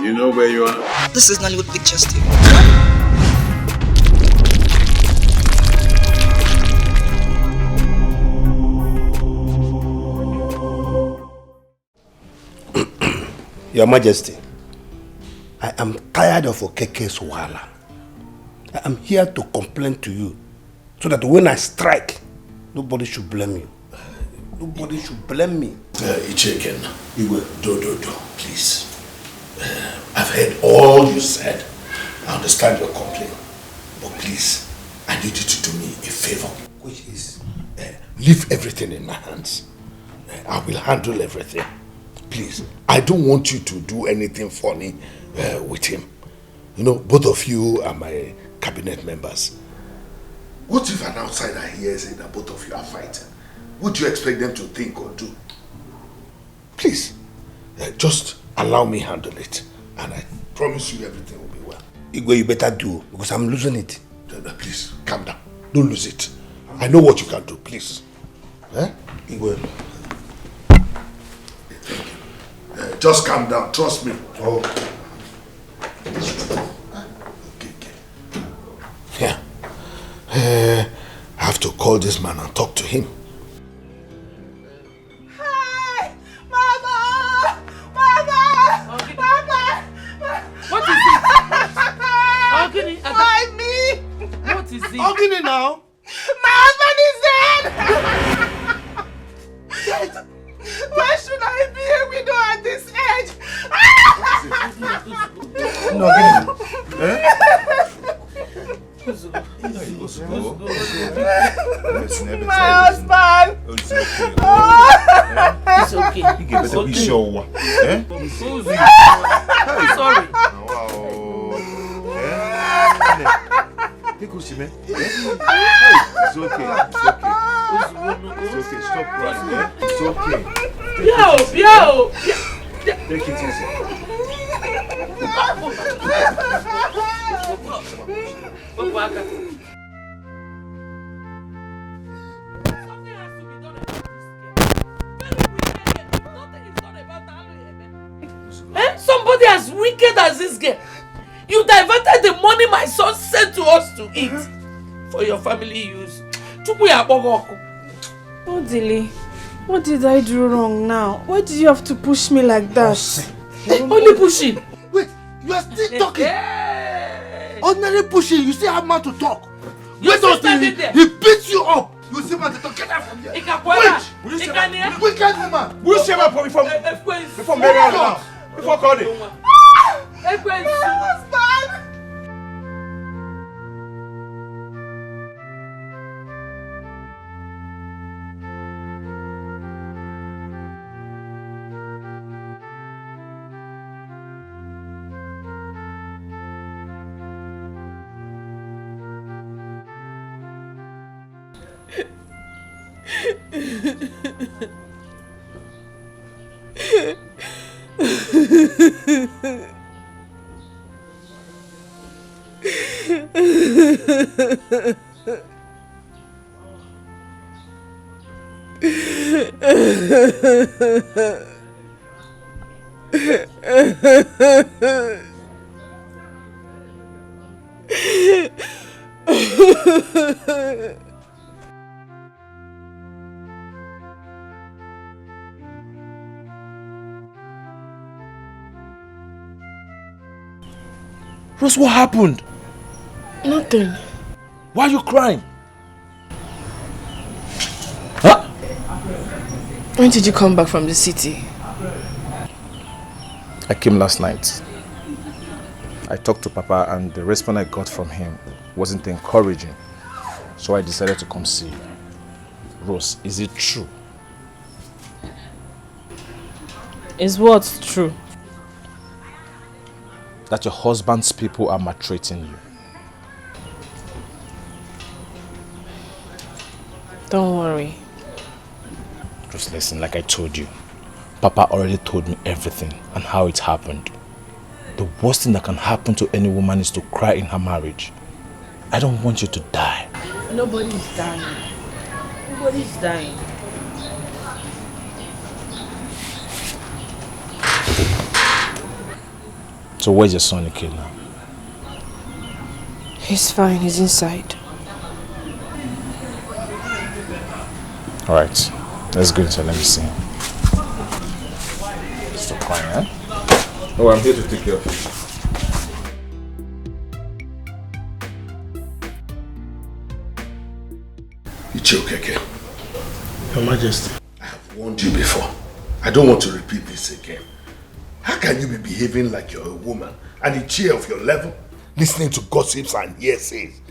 You know where you are? This is Nollywood Pictures TV. Your Majesty, I am tired of Okeke's wahala. I am here to complain to you so that when I strike, nobody should blame you. Nobody should blame me. Icheken, do, please. I've heard all you said. I understand your complaint. But please, I need you to do me a favor, which is leave everything in my hands. I will handle everything. Please, I don't want you to do anything funny with him. You know, both of you are my cabinet members. What if an outsider hears saying that both of you are fighting? What do you expect them to think or do? Please, just allow me handle it. And I promise you everything will be well. Igwe, you better do, because I'm losing it. Please, calm down. Don't lose it. I know what you can do, please. Igwe. Just calm down, trust me. Oh. Okay. Yeah. I have to call this man and talk to him. Hi! Mama! Mama! Okay. Mama! What is it? Ogini, Why me? what is it? Ogini now? My husband is dead! Why should I be a widow at this age? No, My husband! It's okay. It's okay. Show. Sorry. It's okay. Stop crying. It's okay. Yo. Take it easy. Somebody as wicked as this girl. You diverted the money my son sent to us to eat for your family use. Odili, what did I do wrong now? Why did you have to push me like that? Only pushing. Wait, you are still talking? Ordinary pushing, you still have man to talk. You Wait until he beats you up. You see man to talk. Get out from here. Wait! Wicked woman. Will you say my point before Mary now? Before calling? My husband! Rose, what happened? Nothing. Why are you crying? When did you come back from the city? I came last night. I talked to Papa and the response I got from him wasn't encouraging. So I decided to come see you. Rose, is it true? Is what true? That your husband's people are maltreating you? Don't worry. Just listen, like I told you. Papa already told me everything and how it happened. The worst thing that can happen to any woman is to cry in her marriage. I don't want you to die. Nobody's dying. Nobody's dying. So where's your son, Ike, now? He's fine, he's inside. Alright, let's go inside, let me see him. Stop crying, eh? Oh, I'm here to take care of you. Ichiokeke. Your Majesty. I have warned you before. I don't want to repeat this again. How can you be behaving like you're a woman and a chair of your level, listening to gossips and hearsays?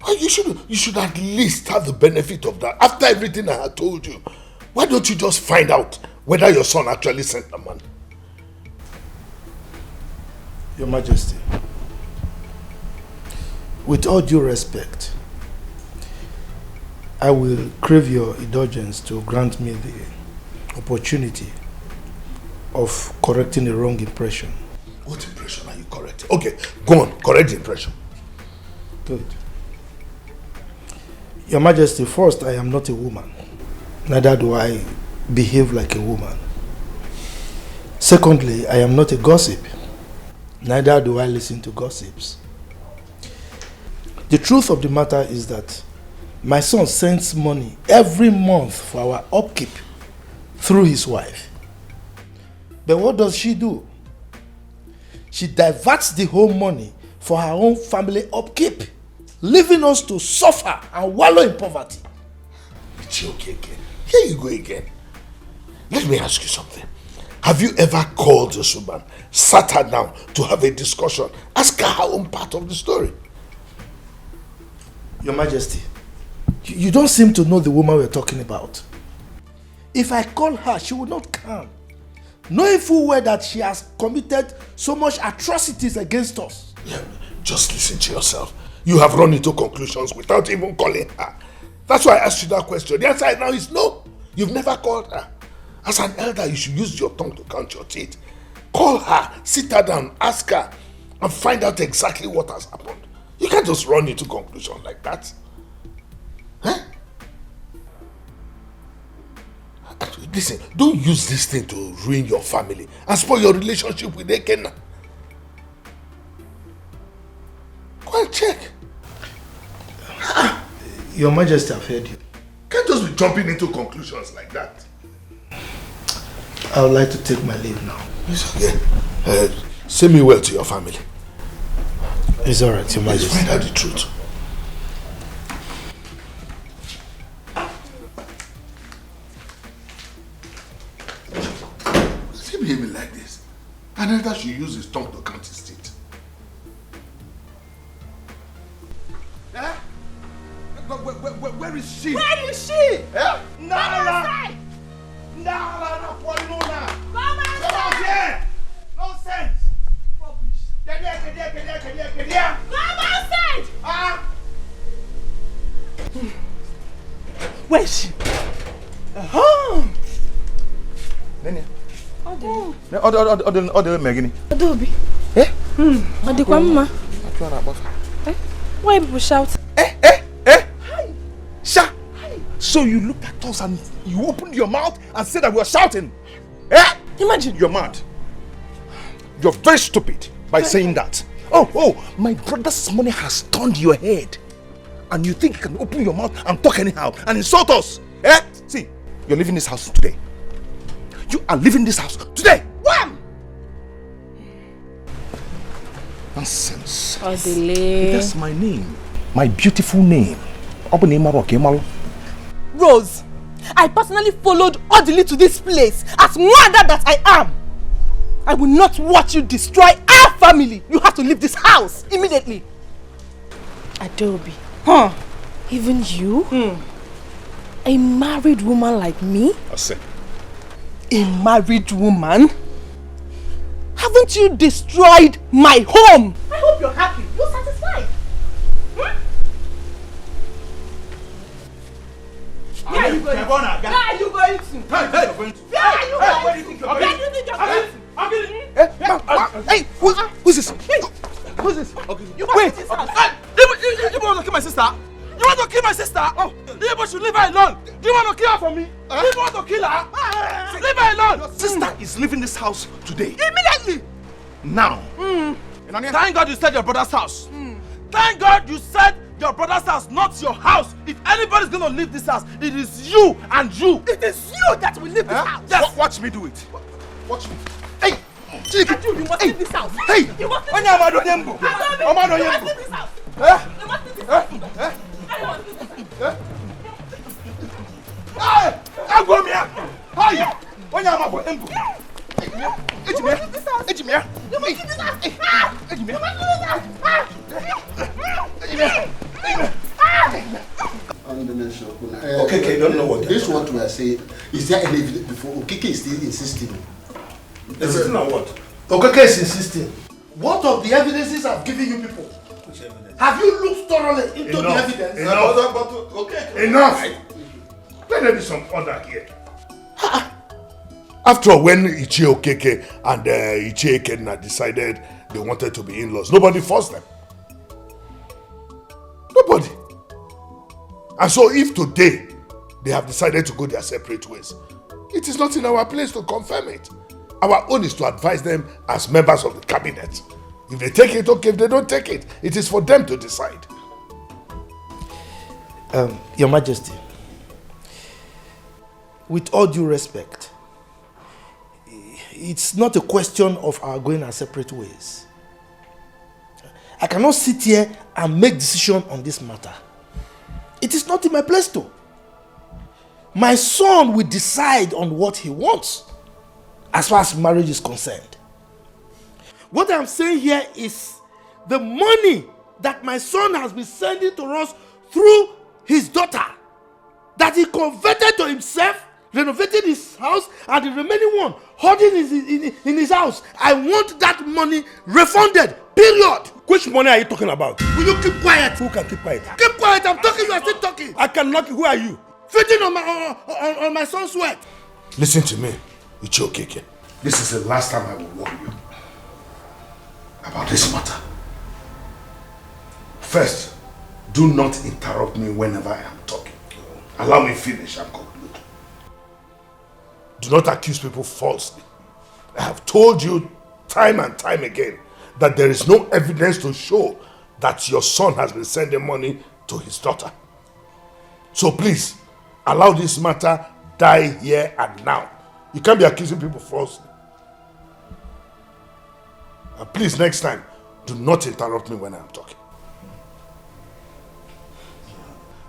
Well, you should at least have the benefit of that. After everything I had told you, why don't you just find out whether your son actually sent the money? Your Majesty, with all due respect, I will crave your indulgence to grant me the opportunity of correcting a wrong impression. What impression are you correcting? Okay, go on, correct the impression. Good. Your Majesty, first, I am not a woman. Neither do I behave like a woman. Secondly, I am not a gossip. Neither do I listen to gossips. The truth of the matter is that my son sends money every month for our upkeep through his wife. But what does she do? She diverts the whole money for her own family upkeep, leaving us to suffer and wallow in poverty. It's okay again. Here you go again. Let me ask you something. Have you ever called this woman, sat her down to have a discussion, ask her her own part of the story? Your Majesty, you don't seem to know the woman we're talking about. If I call her, she will not come, knowing full well that she has committed so much atrocities against us. Yeah, just listen to yourself. You have run into conclusions without even calling her. That's why I asked you that question. The answer now is no. You've never called her. As an elder, you should use your tongue to count your teeth. Call her, sit her down, ask her, and find out exactly what has happened. You can't just run into conclusions like that. Huh? Listen, don't use this thing to ruin your family and spoil your relationship with Ekena. Go and check. Your Majesty, I've heard you. Can't just be jumping into conclusions like that. I would like to take my leave now. It's okay. Say me well to your family. It's alright, Your Majesty. Let's find out the truth. What's he behaving like this? Another should use his tongue to count his teeth. Eh? Where is she? Where is she? Eh? Nala! Nala, not for Luna! Come outside! Here! Nonsense! Rubbish! Come outside! Ah! Where is she? Oh! Nene. Ode megini. Adobe. Eh? Adikwa mma. Atwa na boss. Why people shout? Sha. So you looked at us and you opened your mouth and said that we were shouting. Eh? Imagine. You're mad. You're very stupid by saying that. Oh, my brother's money has turned your head. And you think you can open your mouth and talk anyhow and insult us. Eh? See, you're leaving this house today. You are leaving this house today. One! Nonsense. Odile. That's my name. My beautiful name. Rose, I personally followed Odile to this place as mother that I am. I will not watch you destroy our family. You have to leave this house immediately. Adobe. Huh? Even you? A married woman like me? I said. A married woman? Haven't you destroyed my home? I hope you're happy. You're satisfied. Where are you going? Where are you going to? Where are you going? Where do you think you're going? Hey, who's this? Who's this? You Wait. this house. You want to kill my sister? You want to kill my sister? Oh, you should leave her alone. Do you want to kill her for me? You want to kill her? Leave her alone. Your sister is leaving this house today. Immediately. now. Thank God you said your brother's house. Thank God you said your brother's house, not your house. If anybody's gonna leave this house, it is you and you. It is you that will leave this house. Yes. Watch me do it. Watch me. Hey, you must leave this house. Hey, you must Onye Amado Yembo. Amado Yembo. leave this house. You must leave this house. Hey, Agomia. Hey, Onye Amado Yembo. Ejimia. You must leave this house. Okay, don't know what. This is what we are saying. Is there any evidence before Okeke is still insisting? Insisting on what? Okeke is insisting. What of the evidences I've given you people? Which evidence? Have you looked thoroughly into the evidence? Enough. Let there be some order here. After all, when Ichie Okeke and Ichie Ekenna decided they wanted to be in-laws, nobody forced them. Nobody. And so if today they have decided to go their separate ways, it is not in our place to confirm it. Our own is to advise them as members of the cabinet. If they take it, okay. If they don't take it, it is for them to decide. Your Majesty, with all due respect, it's not a question of our going our separate ways. I cannot sit here and make decision on this matter. It is not in my place to. My son will decide on what he wants as far as marriage is concerned. What I'm saying here is the money that my son has been sending to us through his daughter, that he converted to himself, renovated his house, and the remaining one holding in his house. I want that money refunded. Period. Which money are you talking about? Will you keep quiet? Who can keep quiet? Keep quiet. I'm talking. You are still talking. I cannot. Who are you? Feeding on my son's sweat. Listen to me, Ichie Okeke. This is the last time I will warn you about this matter. First, do not interrupt me whenever I am talking. Allow me finish and conclude. Do not accuse people falsely. I have told you time and time again that there is no evidence to show that your son has been sending money to his daughter. So please, allow this matter die here and now. You can't be accusing people falsely. And please, next time, do not interrupt me when I am talking.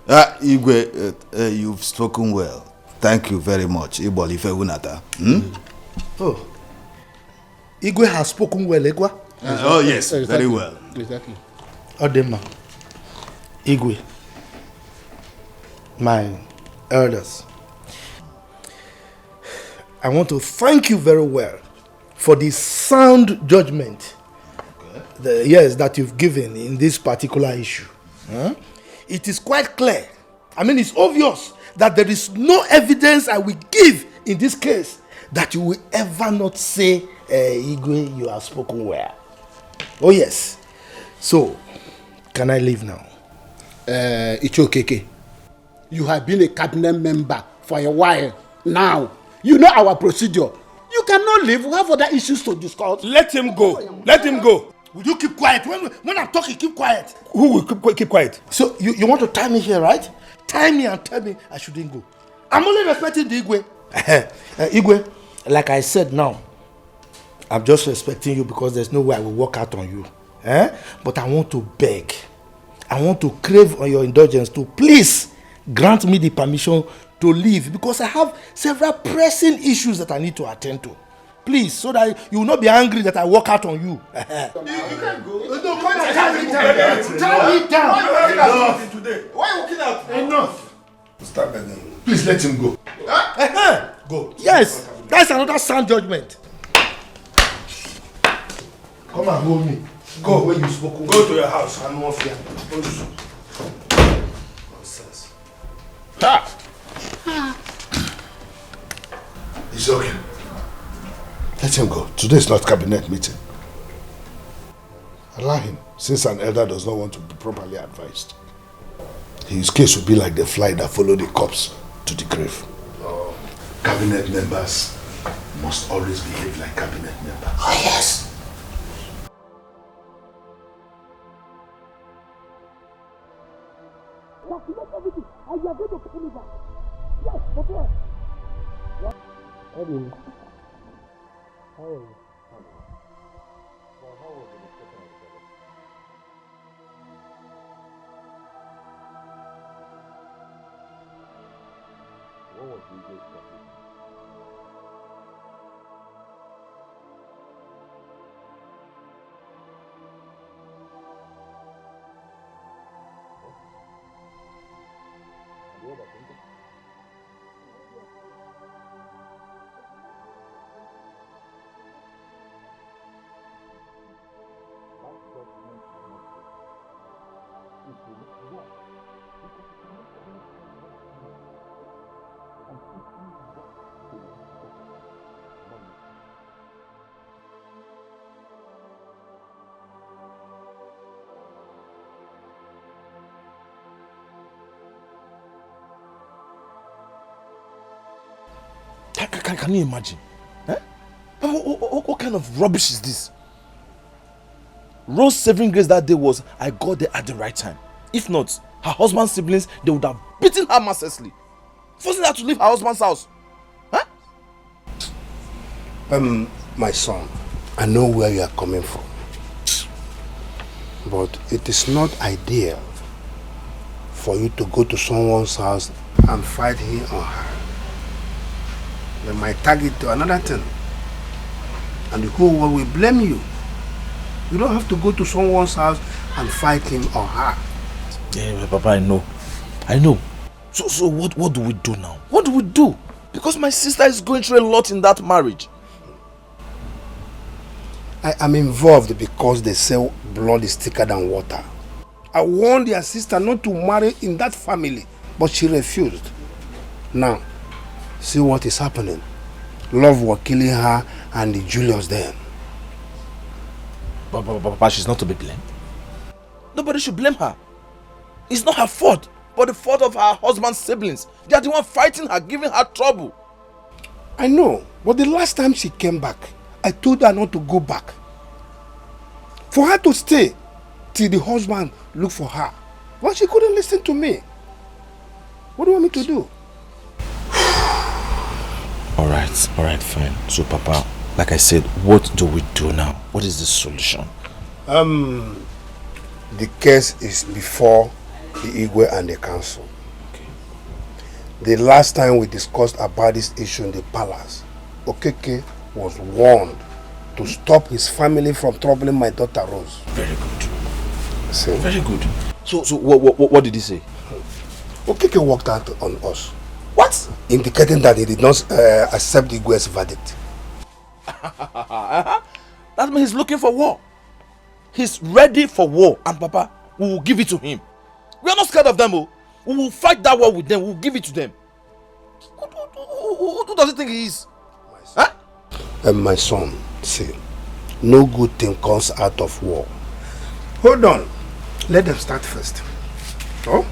Igwe, you've spoken well. Thank you very much. Ibolife Unata. Oh, Igwe has spoken well, Igwe. Oh yes, very well. Exactly. Odema, Igwe, my elders, I want to thank you very well for the sound judgment that you've given in this particular issue. It is quite clear, I mean it's obvious that there is no evidence I will give in this case that you will ever not say, Igwe, you have spoken well. Oh yes. So, can I leave now? Ichie Okeke, you have been a cabinet member for a while now. You know our procedure. You cannot leave. We have other issues to discuss. Let him go. Let him go. Will you keep quiet? When I'm talking, keep quiet. Who will keep quiet? So, you want to tie me here, right? Tie me and tell me I shouldn't go. I'm only respecting the Igwe. Igwe, like I said now, I'm just respecting you because there's no way I will walk out on you. But I want to beg. I want to crave on your indulgence to please grant me the permission to leave because I have several pressing issues that I need to attend to. Please, so that you will not be angry that I walk out on you. You can't go. No, come on, tie me down. Why are you walking out? Enough. Stop begging. Please let him go. Go. Yes, that's another sound judgment. Come and hold me. Go where you spoke. Go to your house. I'm not fear. Nonsense. It's okay. Let him go. Today is not cabinet meeting. Allow him, since an elder does not want to be properly advised. His case will be like the fly that followed the corpse to the grave. Cabinet members must always behave like cabinet members. Oh yes. calculate everything, and you are going to pay me back. Yes, but what? How are you? How are you? How was the discussion of the project? What was the biggest topic? And the other thing? Can you imagine? Eh? What kind of rubbish is this? Rose's saving grace that day was I got there at the right time. If not, her husband's siblings, they would have beaten her mercilessly, forcing her to leave her husband's house. Huh? My son, I know where you are coming from, but it is not ideal for you to go to someone's house and fight him or her. They might tag it to another thing, and the whole world will blame you. You don't have to go to someone's house and fight him or her. Yeah, Papa, I know. So what do we do now? What do we do? Because my sister is going through a lot in that marriage. I am involved because they say blood is thicker than water. I warned their sister not to marry in that family, but she refused. Now, see what is happening. Love was killing her and the Julius then. But Papa, she's not to be blamed. Nobody should blame her. It's not her fault, but the fault of her husband's siblings. They are the one fighting her, giving her trouble. I know, but the last time she came back, I told her not to go back. For her to stay till the husband looked for her. But she couldn't listen to me. What do you want me to do? Alright, fine. So Papa, like I said, what do we do now? What is the solution? The case is before the Igwe and the council. Okay. The last time we discussed about this issue in the palace, Okeke was warned to stop his family from troubling my daughter Rose. Very good. See? Very good. So what did he say? Okeke walked out on us. What? Indicating that he did not accept the Igwe's verdict. That means he's looking for war. He's ready for war, and Papa, we will give it to him. We are not scared of them, oh. We will fight that war with them. We will give it to them. Who does he think he is? My son, see, no good thing comes out of war. Hold on. Let them start first. Oh?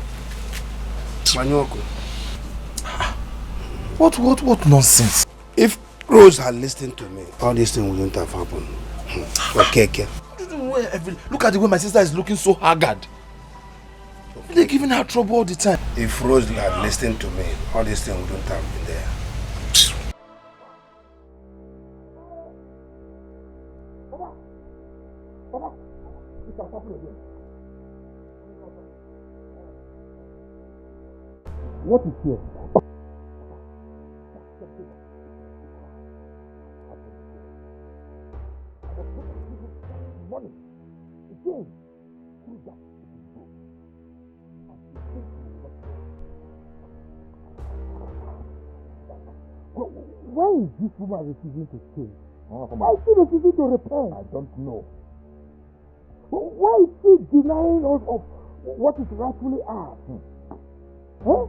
Manyoko. What nonsense? If Rose had listened to me, all these things wouldn't have happened. Okay. Look at the way my sister is looking so haggard. They're giving her trouble all the time. If Rose had listened to me, all these things wouldn't have been there. What is here? Money. Again. Why is this woman refusing to stay? Why is she refusing to repent? I don't know. Why is she denying us of what is rightfully ours? Huh?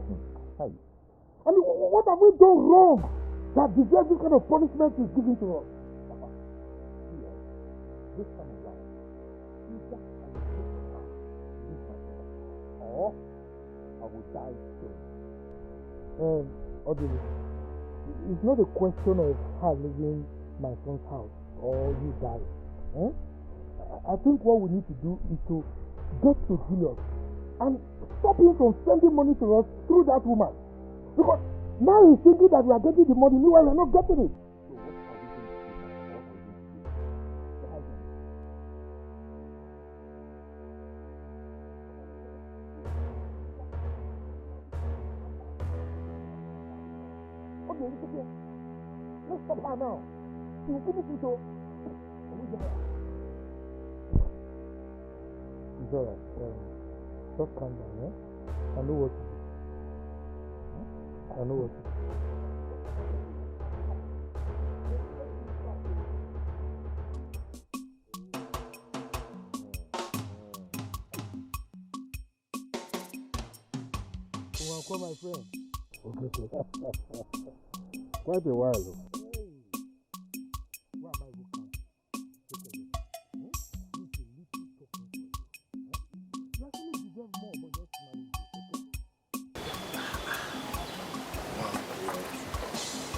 I mean, what have we done wrong that deserves this kind of punishment is given to us? This kind of life, either I will take her, leave myself, or I will die soon. Ordinary, it's not a question of her leaving my son's house or you die. I think what we need to do is to get to Julius and stop him from sending money to us through that woman. Because now he's thinking that we are getting the money, meanwhile we are not getting it. Okay. Let's stop her now. She will finish it all. It's alright. Just calm down, eh? I know what to do. I know what to do. Call my friend. Okay. Quite a while though. Where am I going? You actually deserve more, but just manage it.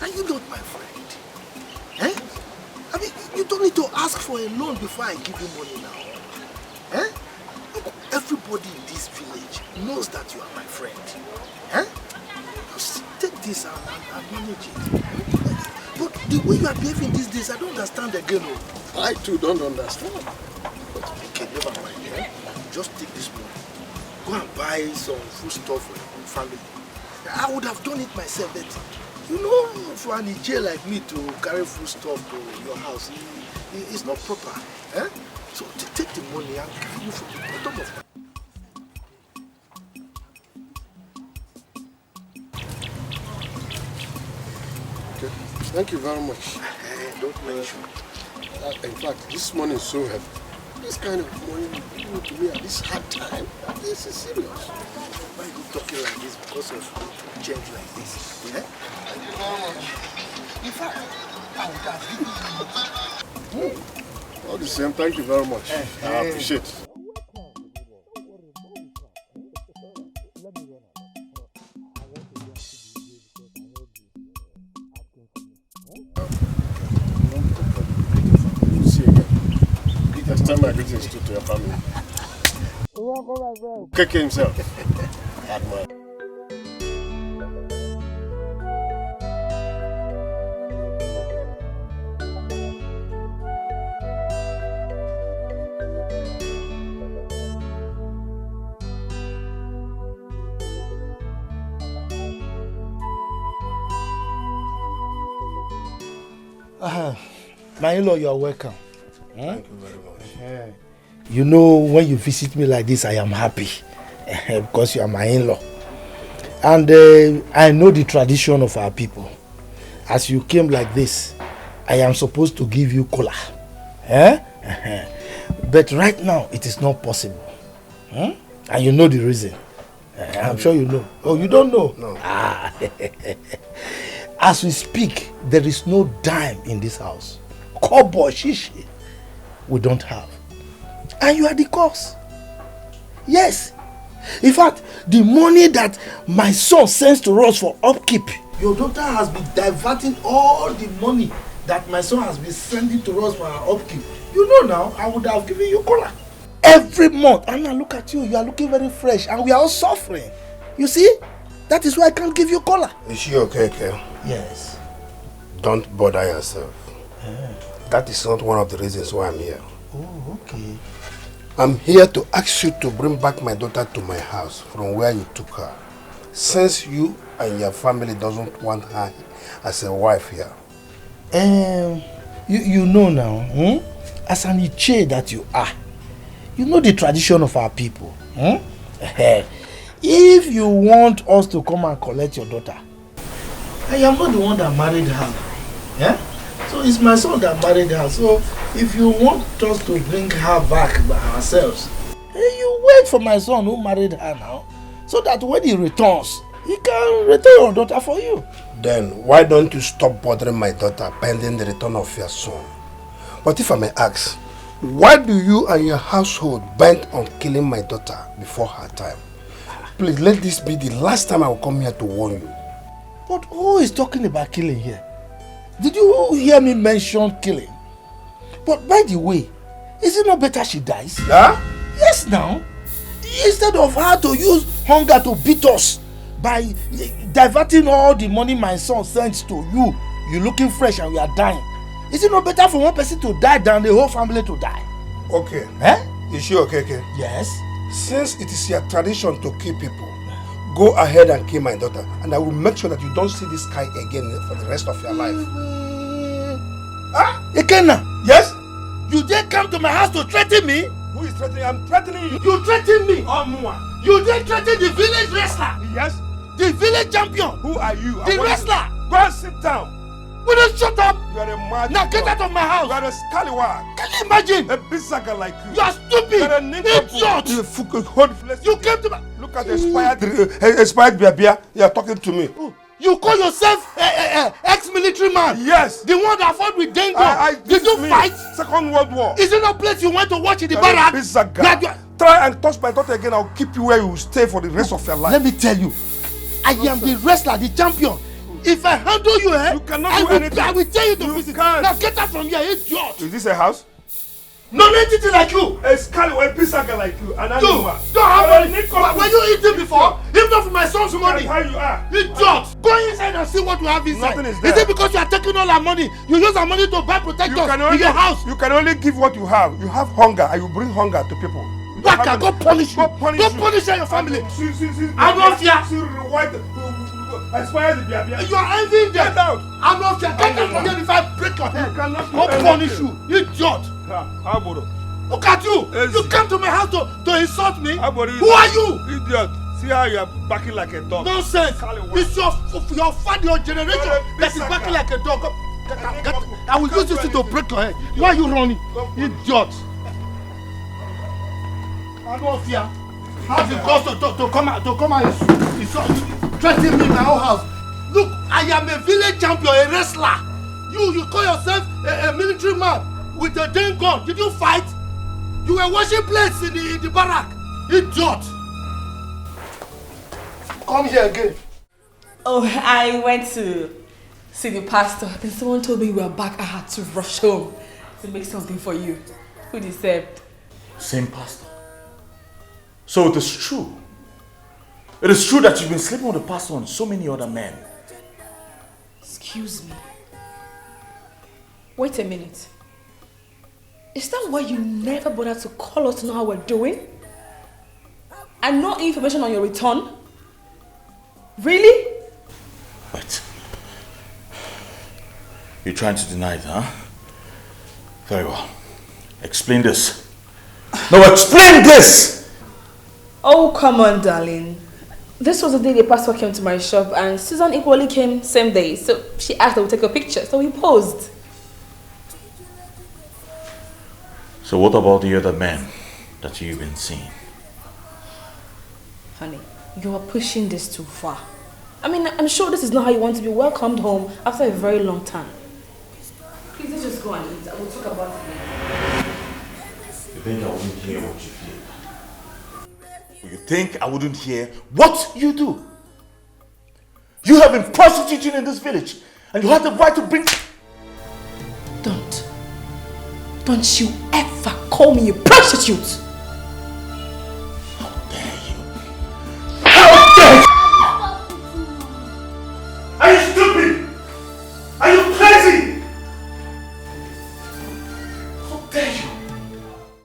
Are you not my friend? Eh? I mean, you don't need to ask for a loan before I give you money now. Eh? Look, everybody in this village knows that you are my friend. Eh? Just take this and manage it. But the way you are behaving these days, I don't understand again. I too don't understand. But okay, never mind. Eh? Just take this money. Go and buy some food stuff for your family. I would have done it myself, but you know, for an Ije like me to carry food stuff to your house, it's not proper. Eh? So take the money and give you from the bottom of my... Thank you very much. Don't mention. In fact, this money is so heavy. This kind of money you give to me at this hard time, this is serious. Why are you talking like this because of change like this? Yeah? Thank you very much. In fact, I would have given you. All the same, thank you very much. I appreciate it. My greetings to your family. Keke himself. Admire. My in-law, you are welcome. Thank you very much. You know, when you visit me like this, I am happy because you are my in-law. And I know the tradition of our people. As you came like this, I am supposed to give you cola. But right now, it is not possible. And you know the reason. I'm sure you know. Oh, you don't know? No. As we speak, there is no dime in this house. Kobo, shishi, we don't have. And you are the cause. Yes. In fact, the money that my son sends to us for upkeep, your daughter has been diverting all the money that my son has been sending to us for our upkeep. You know now, I would have given you cola. Every month. And now look at you. You are looking very fresh. And we are all suffering. You see? That is why I can't give you cola. Is she okay, Kel? Yes. Don't bother yourself. That is not one of the reasons why I'm here. Oh, okay. I'm here to ask you to bring back my daughter to my house from where you took her. Since you and your family doesn't want her as a wife here. You know now, as an Iche that you are, you know the tradition of our people. If you want us to come and collect your daughter, I am not the one that married her. Yeah? So it's my son that married her. So if you want us to bring her back by ourselves, you wait for my son who married her now, so that when he returns, he can return your daughter for you. Then why don't you stop bothering my daughter pending the return of your son? But if I may ask, why do you and your household bent on killing my daughter before her time? Please let this be the last time I will come here to warn you. But who is talking about killing here? Did you hear me mention killing? But by the way, is it not better she dies? Huh? Yes now. Instead of her to use hunger to beat us by diverting all the money my son sends to you, you looking fresh and we are dying. Is it not better for one person to die than the whole family to die? Okay. Eh? Is she okay? Yes. Since it is your tradition to kill people, go ahead and kill my daughter, and I will make sure that you don't see this guy again for the rest of your life. Ikenna? Yes? You dare come to my house to threaten me? Who is threatening? I'm threatening you. You threaten me? Omwa. You dare threaten the village wrestler? Yes? The village champion? Who are you? The wrestler? Go and sit down. Will you shut up? You are a mad. Now get out of my house. You are a scallywag. Can you imagine? A bisaga like you. You are stupid. You are a idiot. You came to my... Look at the expired beer. You are talking to me. You call yourself ex-military man? Yes. The one that fought with Dengo. Did you fight? Second World War. Is it no place you went to watch in the barrack? Try and touch my daughter again. I'll keep you where you will stay for the rest of your life. Let me tell you, I am the wrestler, the champion. If I handle you, you cannot do anything. I will tell you to visit. Can't. Now get out from here, idiot. Is this a house? Non-entity like you. A scallywag, bisaga like you. An animal. Don't have money. Were you eating before? If not for my son's money. How you are. Idiot. Go inside and see what we have inside. Nothing is there. Is it because you are taking all our money? You use our money to buy protectors in your house. You can only give what you have. You have hunger and you bring hunger to people. Waka, go punish you. Go punish your family. I don't fear. You are envying them. Get out. I'm not fear. Get out from here if I break your head. Go punish you. Idiot. Look at you. You came to my house to insult me. Who are you? Idiot. See how you are backing like a dog. Nonsense. It's your father, your generation that is backing like a dog. I will use this to break your head. Why are you running? Idiot. I don't fear. Have the guts to come and threaten me in my own house. Look, I am a village champion, a wrestler. You call yourself a military man with a damn gun. Did you fight? You were washing plates in the barrack. Idiot. Come here again. Oh, I went to see the pastor and someone told me you were back. I had to rush home to make something for you. Who deserved? Same pastor. So it is true. It is true that you've been sleeping with the pastor and so many other men. Excuse me. Wait a minute. Is that why you never bothered to call us to know how we're doing? And no information on your return? Really? Wait. You're trying to deny it, huh? Very well. Explain this. No, explain this! Oh, come on, darling. This was the day the pastor came to my shop and Susan equally came same day. So she asked that we take a picture. So we posed. So what about the other men that you've been seeing? Honey, you are pushing this too far. I mean, I'm sure this is not how you want to be welcomed home after a very long time. Please, let's just go and eat. I will talk about it later. You think I wouldn't hear what you did? You think I wouldn't hear what you do? You have been prostituting in this village and you have the right to bring... Don't you ever call me a prostitute!